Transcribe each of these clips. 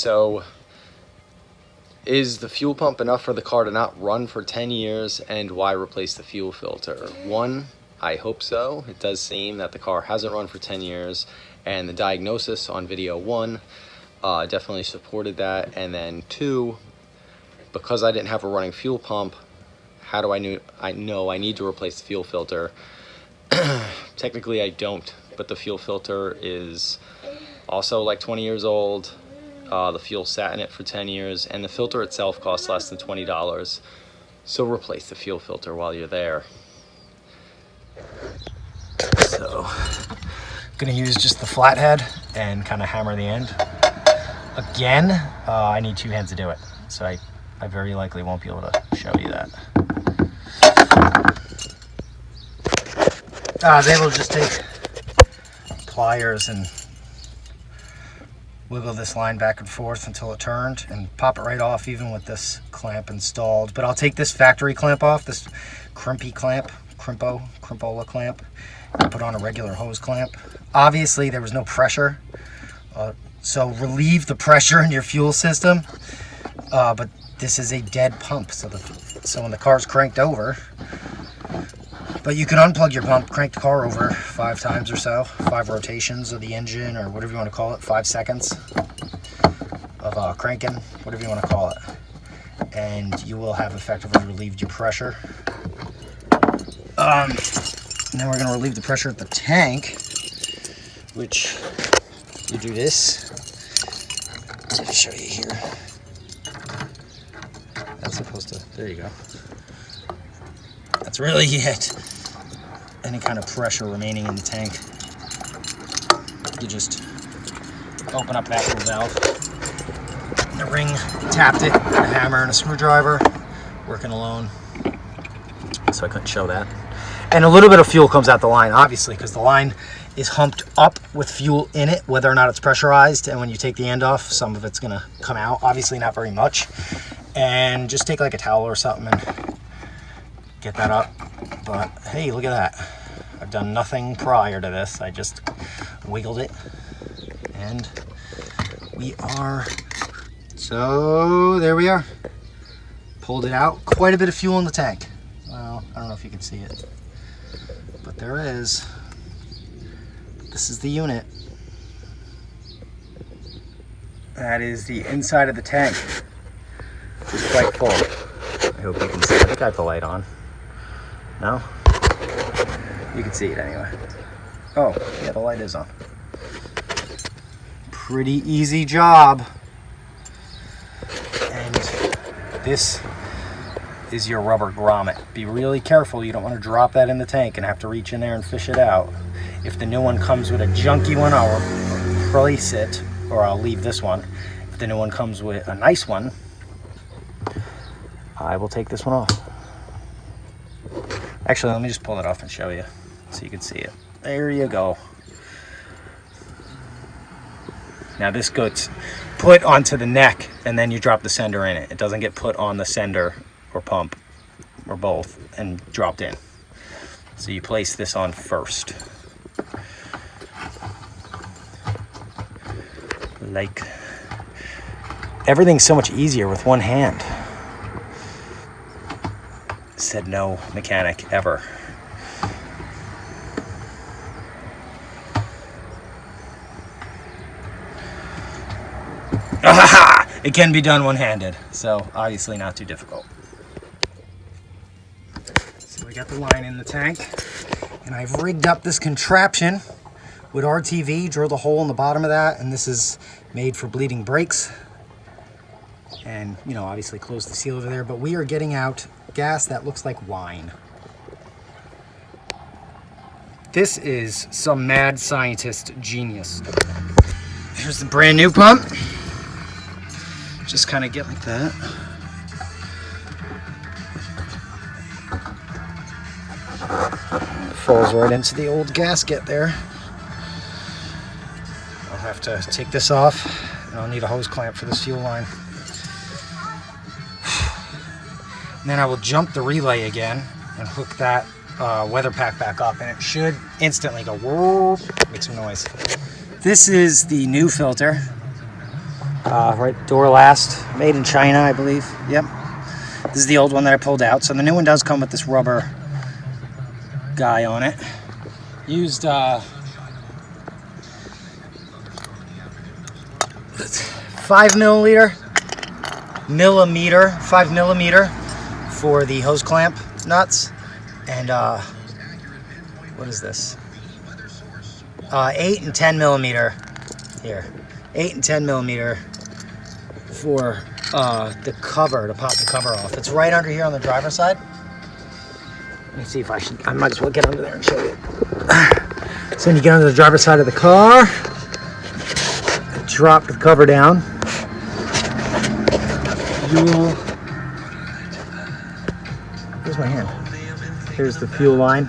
So is the fuel pump enough for the car to not run for 10 years, and why replace the fuel filter? One, I hope so. It does seem that the car hasn't run for 10 years, and the Diagnosis on video 1 definitely supported that. And then 2, because I didn't have a running fuel pump, how do I know I need to replace the fuel filter? Technically I don't, but the fuel filter is also like 20 years old. The fuel sat in it for 10 years, and the filter itself costs less than $20. So replace the fuel filter while you're there. So gonna use just the flathead and kind of hammer the end. Again, I need 2 hands to do it, so I very likely won't be able to show you that. I was able to just take pliers and wiggle this line back and forth until it turned and pop it right off, even with this clamp installed. But I'll take this factory clamp off, this crimpola clamp, and put on a regular hose clamp. Obviously there was no pressure, so relieve the pressure in your fuel system, but this is a dead pump, so when the car's cranked over, but you can unplug your pump, crank the car over 5 times or so, 5 rotations of the engine, or whatever you want to call it, 5 seconds of cranking, whatever you want to call it, and you will have effectively relieved your pressure. Now we're going to relieve the pressure at the tank, which you do this. Let me show you here. That's supposed to, there you go. That's really it. Any kind of pressure remaining in the tank, you just open up that little valve. And the ring tapped it with a hammer and a screwdriver, working alone, so I couldn't show that. And a little bit of fuel comes out the line, obviously, because the line is humped up with fuel in it, whether or not it's pressurized. And when you take the end off, some of it's gonna come out, obviously not very much. And just take like a towel or something and get that up. But hey, look at that. I've done nothing prior to this. I just wiggled it, and we are, so there we are. Pulled it out. Quite a bit of fuel in the tank. Well, I don't know if you can see it, but there is. This is the unit. That is the inside of the tank. It's quite full. I hope you can see. I think I have the light on. No? You can see it anyway. Oh, yeah, the light is on. Pretty easy job. And this is your rubber grommet. Be really careful. You don't want to drop that in the tank and have to reach in there and fish it out. If the new one comes with a junky one, I'll replace it, or I'll leave this one. If the new one comes with a nice one, I will take this one off. Actually, let me just pull it off and show you so you can see it. There you go. Now this gets put onto the neck, and then you drop the sender in it. It doesn't get put on the sender or pump or both and dropped in. So you place this on first. Like, everything's so much easier with one hand. Said no mechanic ever. It can be done one-handed, so obviously not too difficult. So we got the line in the tank, and I've rigged up this contraption with RTV, drilled a hole in the bottom of that, and this is made for bleeding brakes. And, you know, obviously close the seal over there, but we are getting out gas that looks like wine. This is some mad scientist genius. Here's the brand new pump. Just kind of get like that. It falls right into the old gasket there. I'll have to take this off, and I'll need a hose clamp for this fuel line. And then I will jump the relay again and hook that weather pack back up, and it should instantly go whoop, make some noise. This is the new filter. Right, door last, made in China, I believe. Yep. This is the old one that I pulled out. So the new one does come with this rubber guy on it. Used 5 millimeter for the hose clamp nuts, and what is this? 8 and 10 millimeter here. 8 and 10 millimeter for the cover, to pop the cover off. It's right under here on the driver's side. Let me see if I might as well get under there and show you. So when you get under the driver's side of the car, drop the cover down. Fuel. Where's my hand? Here's the fuel line.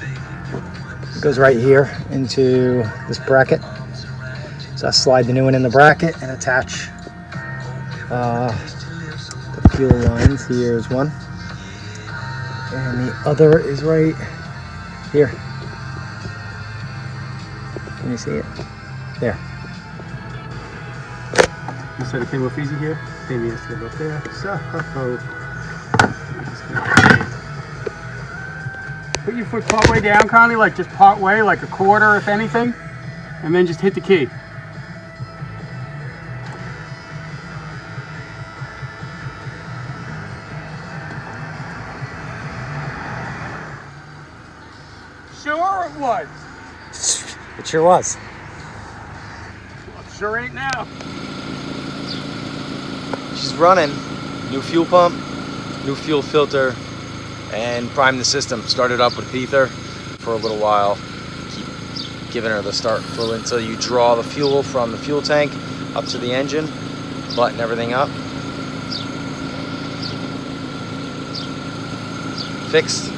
It goes right here into this bracket. So I slide the new one in the bracket and attach the fuel lines. Here is one. And the other is right here. Can you see it? There. You said it came off easy here? Maybe it's up there. So, put your foot part way down, Connie, like just part way, like a quarter if anything, and then just hit the key. Sure it was. It sure was. Well, it sure ain't now. She's running. New fuel pump, new fuel filter, and prime the system. Started up with ether for a little while. Keep giving her the start fluid until you draw the fuel from the fuel tank up to the engine. Button everything up. Fixed.